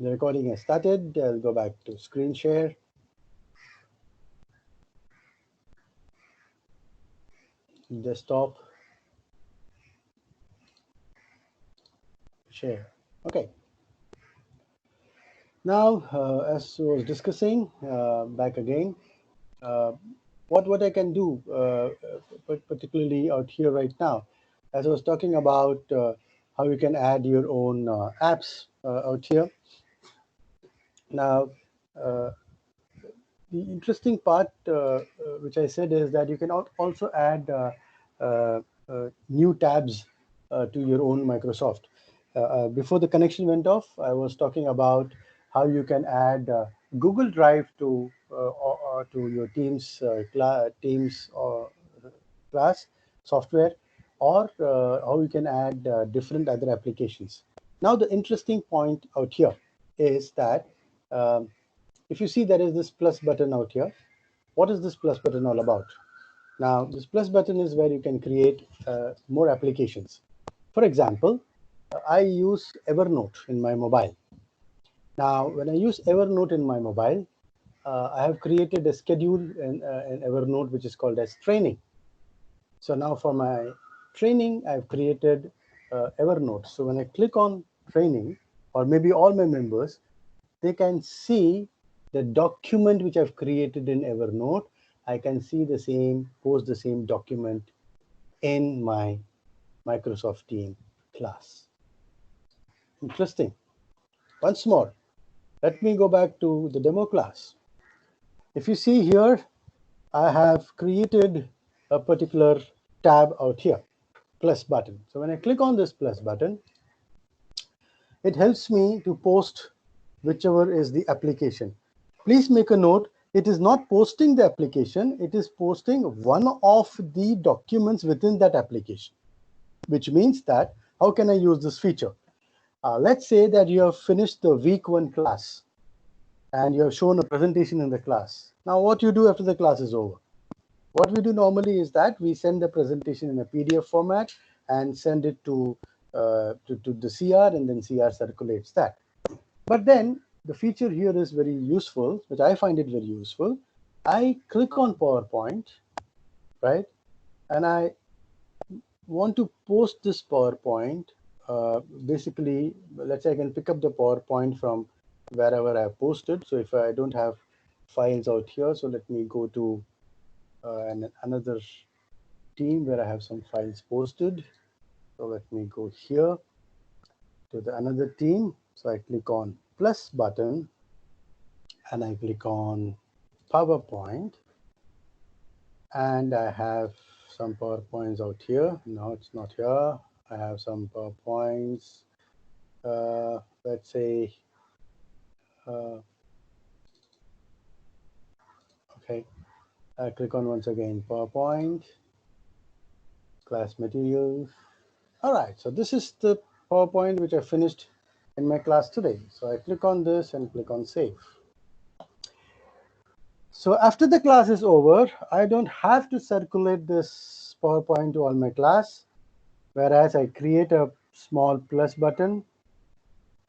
The recording has started. I'll go back to screen share. Desktop share. Okay. Now, as I was discussing, back again, uh, what I can do, particularly out here right now, as I was talking about how you can add your own apps out here. Now, uh, the interesting part, which I said, is that you can also add uh, new tabs to your own Microsoft. Before the connection went off, I was talking about how you can add Google Drive or to your Teams or class software, or how you can add different other applications. Now, the interesting point out here is that um, if you see there is this plus button out here, what is this plus button all about? Now, this plus button is where you can create more applications. For example, I use Evernote in my mobile. Now, when I use Evernote in my mobile, I have created a schedule in Evernote which is called as training. So now for my training, I've created Evernote. So when I click on training, or maybe all my members, they can see the document which I've created in Evernote. I can see the same, post the same document in my Microsoft Team class. Interesting. Once more, let me go back to the demo class. If you see here, I have created a particular tab out here, plus button. So when I click on this plus button, it helps me to post whichever is the application. Please make a note, it is not posting the application, it is posting one of the documents within that application, which means that how can I use this feature? Let's say that you have finished the week 1 class and you have shown a presentation in the class. Now what you do after the class is over? What we do normally is that we send the presentation in a PDF format and send it to the CR, and then CR circulates that. But then the feature here is very useful, which I find it very useful. I click on PowerPoint, right? And I want to post this PowerPoint. Basically, let's say I can pick up the PowerPoint from wherever I have posted. So if I don't have files out here, so let me go to another team where I have some files posted. So let me go here to the another team. So I click on plus button and I click on PowerPoint, and I have some PowerPoints out here. No, it's not here. I have some PowerPoints. Let's say, uh, okay, I click on once again PowerPoint, class materials. All right, so this is the PowerPoint which I finished in my class today. So I click on this and click on save. So after the class is over, I don't have to circulate this PowerPoint to all my class, whereas I create a small plus button,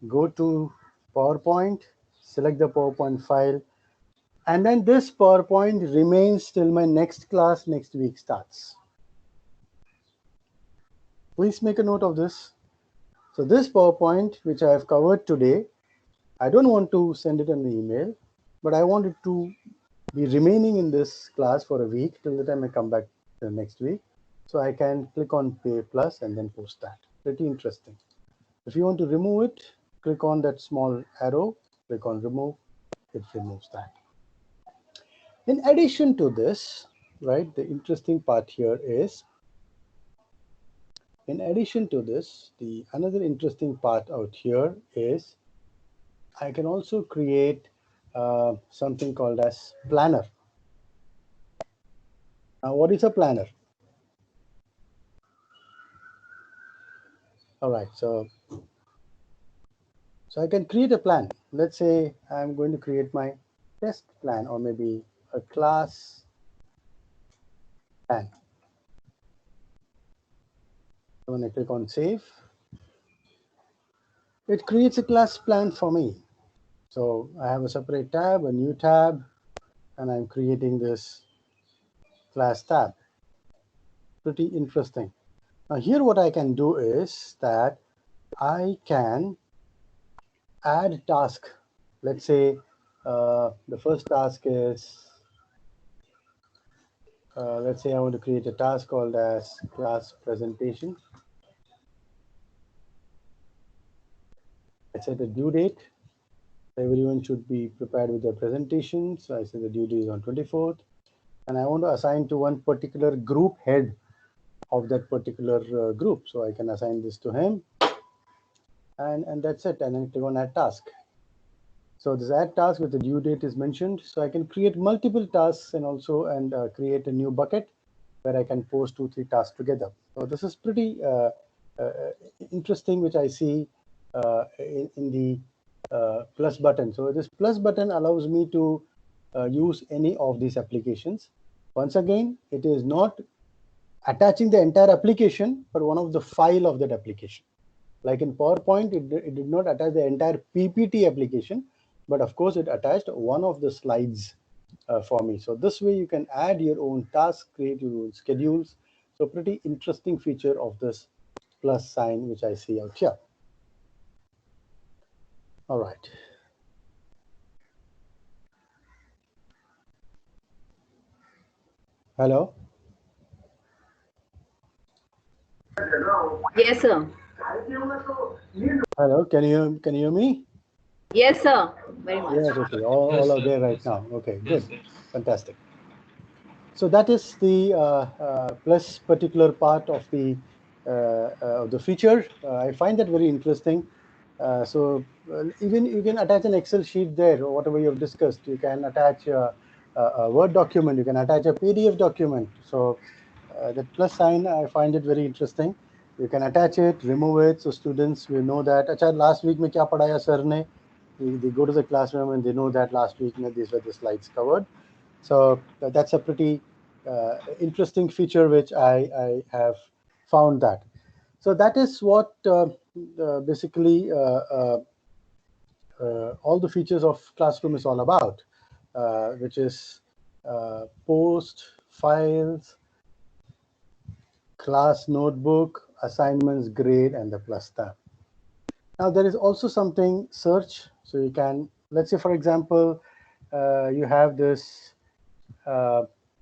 go to PowerPoint, select the PowerPoint file, and then this PowerPoint remains till my next class next week starts. Please make a note of this. So this PowerPoint, which I have covered today, I don't want to send it an email, but I want it to be remaining in this class for a week till the time I come back the next week. So I can click on Pay Plus and then post that. Pretty interesting. If you want to remove it, click on that small arrow, click on remove, it removes that. In addition to this, right, the interesting part here is, in addition to this, the another interesting part out here is I can also create something called as planner. Now, what is a planner? All right, so I can create a plan. Let's say I'm going to create my test plan, or maybe a class plan. So when I click on save, it creates a class plan for me. So I have a separate tab, a new tab, and I'm creating this class tab. Pretty interesting. Now here what I can do is that I can add task. Let's say the first task is, let's say I want to create a task called as class presentation. I set a due date. Everyone should be prepared with their presentation. So I say the due date is on 24th. And I want to assign to one particular group head of that particular group. So I can assign this to him. And that's it. And then click on add task. So this add task with the due date is mentioned. So I can create multiple tasks and also create a new bucket where I can post 2-3 tasks together. So this is pretty interesting, which I see in the plus button. So this plus button allows me to use any of these applications. Once again, it is not attaching the entire application, but one of the file of that application. Like in PowerPoint, it did not attach the entire PPT application, but of course it attached one of the slides for me. So this way you can add your own tasks, create your own schedules. So pretty interesting feature of this plus sign, which I see out here. All right. Hello. Yes, sir. Hello. Can you hear me? Yes, sir. Very much. Yes. Okay. All are there right now. Okay. Good. Fantastic. So that is the plus particular part of the feature. I find that very interesting. So even you can attach an Excel sheet there, or whatever you have discussed. You can attach a Word document. You can attach a PDF document. So the plus sign, I find it very interesting. You can attach it, remove it, so students will know that. Acha, last week mein kya padhaya sir ne? They go to the classroom and they know that last week these were the slides covered. So that's a pretty interesting feature which I have found that. So that is what basically all the features of Classroom is all about, which is post, files, class notebook, assignments, grade, and the plus tab. Now there is also something search. So you can, let's say for example, you have this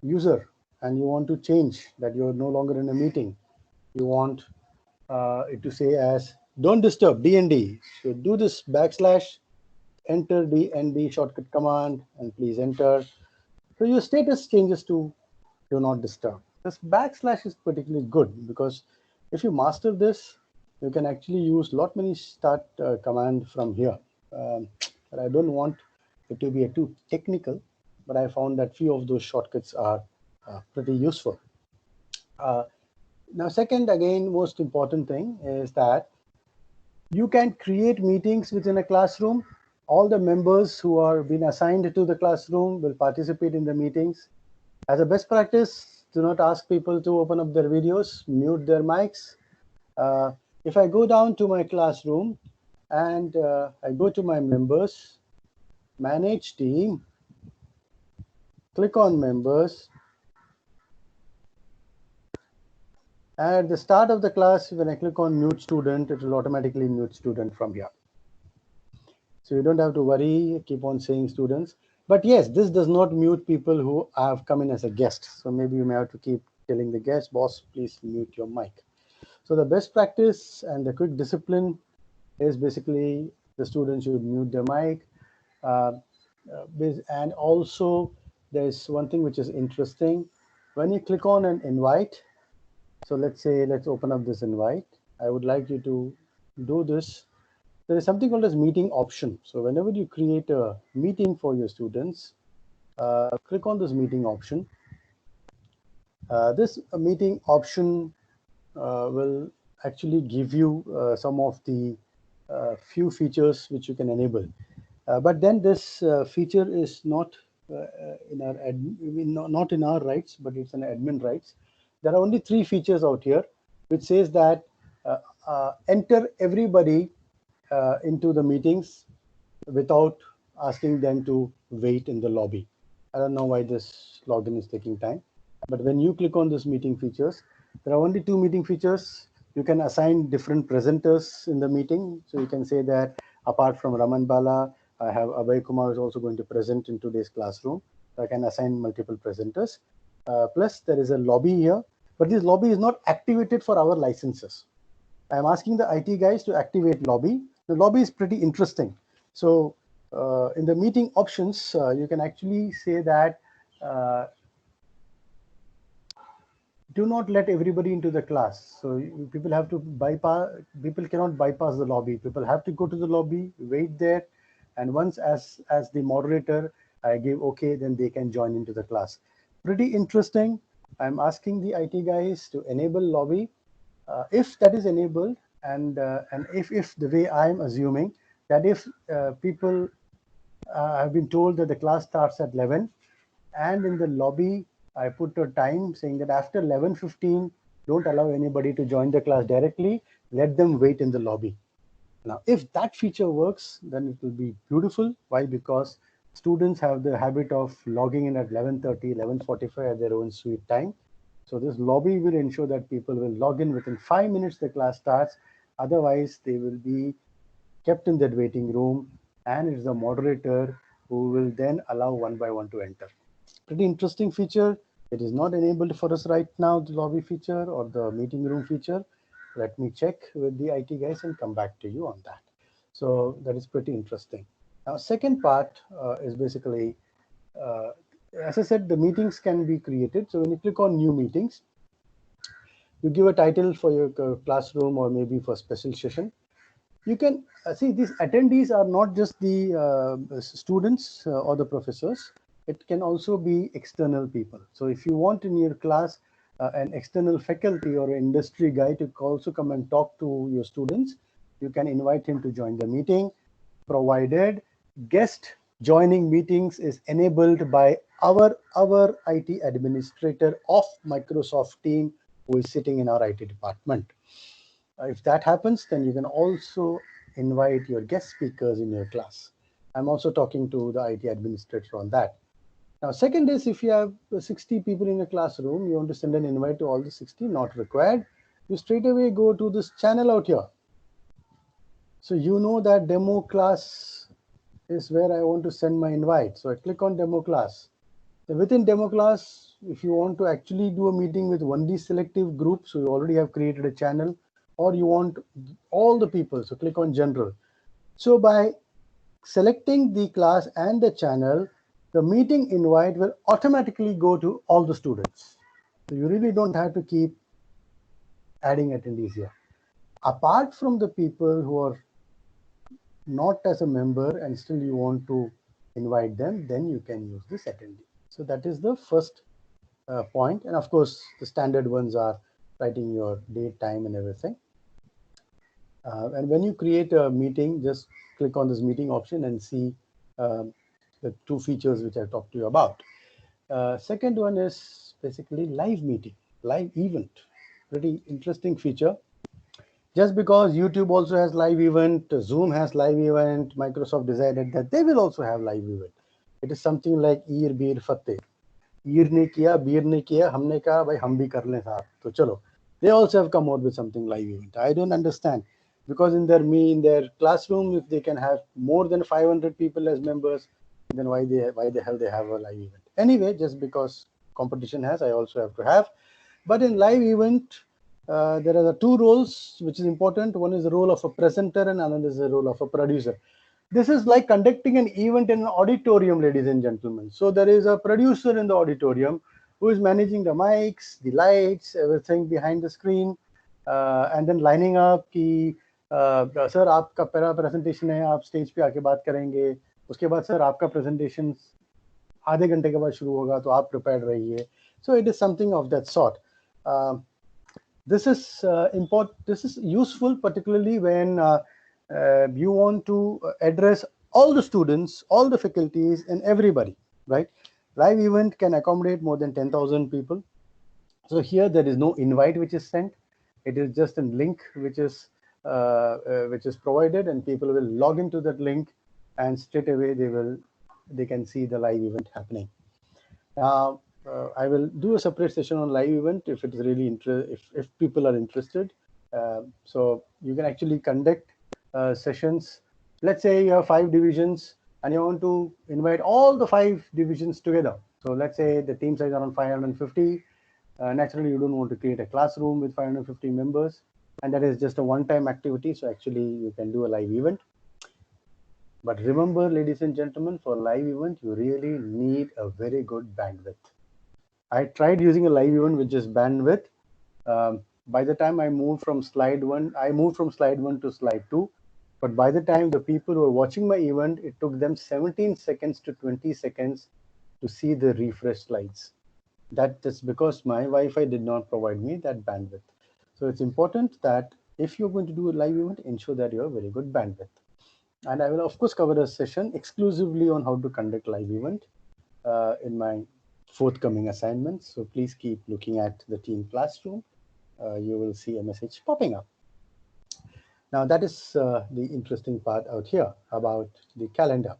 user and you want to change that you're no longer in a meeting. You want it to say as don't disturb DND. So do this backslash, enter DND shortcut command, and please enter. So your status changes to do not disturb. This backslash is particularly good because if you master this, you can actually use lot many start command from here. But I don't want it to be too technical, but I found that few of those shortcuts are pretty useful. Now, second, again, most important thing is that you can create meetings within a classroom. All the members who are being assigned to the classroom will participate in the meetings. As a best practice, do not ask people to open up their videos, mute their mics. If I go down to my classroom and I go to my members, manage team, click on members. At the start of the class, when I click on mute student, it will automatically mute student from here. So you don't have to worry, keep on saying students. But yes, this does not mute people who have come in as a guest. So maybe you may have to keep telling the guest, boss, please mute your mic. So the best practice and the quick discipline is basically the students should mute their mic. And also there's one thing which is interesting. When you click on an invite, so let's open up this invite. I would like you to do this. There is something called as meeting option. So whenever you create a meeting for your students, click on this meeting option. This meeting option will actually give you some of the few features which you can enable. But then this feature is not not in our rights, but it's an admin rights. There are only 3 features out here, which says that enter everybody into the meetings without asking them to wait in the lobby. I don't know why this login is taking time, but when you click on this meeting features, there are only 2 meeting features. You can assign different presenters in the meeting. So you can say that apart from Raman Bala, I have Abhay Kumar is also going to present in today's classroom. So I can assign multiple presenters. Plus there is a lobby here, but this lobby is not activated for our licenses. I'm asking the IT guys to activate lobby. The lobby is pretty interesting. So in the meeting options, you can actually say that do not let everybody into the class. So people have to bypass, people cannot bypass the lobby. People have to go to the lobby, wait there. And once as the moderator, I give okay, then they can join into the class. Pretty interesting. I'm asking the IT guys to enable lobby. If that is enabled, and if the way I'm assuming that if people have been told that the class starts at 11, and in the lobby I put a time saying that after 11:15, don't allow anybody to join the class directly. Let them wait in the lobby. Now, if that feature works, then it will be beautiful. Why? Because students have the habit of logging in at 11:30, 11:45 at their own sweet time. So this lobby will ensure that people will log in within 5 minutes the class starts. Otherwise, they will be kept in that waiting room, and it's the moderator who will then allow one by one to enter. Pretty interesting feature. It is not enabled for us right now, the lobby feature or the meeting room feature. Let me check with the IT guys and come back to you on that. So that is pretty interesting. Now, second part is basically, uh, as I said, the meetings can be created. So when you click on new meetings, you give a title for your classroom or maybe for special session. You can see these attendees are not just the students or the professors. It can also be external people. So if you want in your class an external faculty or an industry guy to also come and talk to your students, you can invite him to join the meeting, provided guest joining meetings is enabled by our IT administrator of Microsoft team who is sitting in our IT department. If that happens, then you can also invite your guest speakers in your class. I'm also talking to the IT administrator on that. Now, second is if you have 60 people in a classroom, you want to send an invite to all the 60, not required. You straight away go to this channel out here. So you know that demo class is where I want to send my invite. So I click on demo class. So within demo class, if you want to actually do a meeting with only selective groups, so you already have created a channel, or you want all the people, so click on general. So by selecting the class and the channel, the meeting invite will automatically go to all the students. So you really don't have to keep adding attendees here. Apart from the people who are not as a member and still you want to invite them, then you can use this attendee. So that is the first point. And of course, the standard ones are writing your date, time, and everything. And when you create a meeting, just click on this meeting option and see the 2 features which I talked to you about. Second one is basically live meeting, live event. Pretty interesting feature. Just because YouTube also has live event, Zoom has live event, Microsoft decided that they will also have live event. It is something like Eer Beer Fatte. ईर ने किया, बीर ने किया, हमने कहा भाई हम भी कर लें साथ, तो चलो. They also have come out with something live event. I don't understand, because in their classroom, if they can have more than 500 people as members, then why the hell they have a live event? Anyway, just because competition has, I also have to have. But in live event, there are the 2 roles which is important. One is the role of a presenter and another is the role of a producer. This is like conducting an event in an auditorium, ladies and gentlemen. So there is a producer in the auditorium who is managing the mics, the lights, everything behind the screen, and then lining up कि sir आपका पहला presentation है, आप stage पे आके बात करेंगे, उसके बाद सर आपका प्रेजेंटेशन आधे घंटे के बाद शुरू होगा, तो आप प्रिपेयर्ड रहिए. So it is something of that sort. This is important. This is useful, particularly when you want to address all the students, all the faculties, and everybody, right? Live event can accommodate more than 10,000 people. So here there is no invite which is sent. It is just a link which is provided, and people will log into that link and straight away they can see the live event happening. Now, I will do a separate session on live event if it's really if people are interested. So you can actually conduct sessions. Let's say you have 5 divisions and you want to invite all the 5 divisions together. So let's say the team size around 550. Naturally, you don't want to create a classroom with 550 members, and that is just a one-time activity. So actually, you can do a live event. But remember, ladies and gentlemen, for live event, you really need a very good bandwidth. I tried using a live event with just bandwidth. By the time I moved from slide one to slide two. But by the time the people who were watching my event, it took them 17 seconds to 20 seconds to see the refresh slides. That is because my Wi-Fi did not provide me that bandwidth. So it's important that if you're going to do a live event, ensure that you have very good bandwidth. And I will of course cover a session exclusively on how to conduct live event in my forthcoming assignments. So please keep looking at the team classroom. You will see a message popping up. Now that is the interesting part out here about the calendar.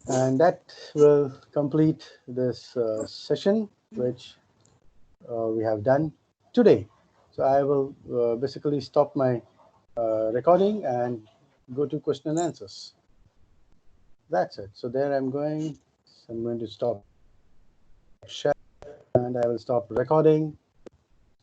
And that will complete this session, which we have done today. So I will basically stop my recording and go to question and answers. That's it. So there I'm going to stop share and I will stop recording.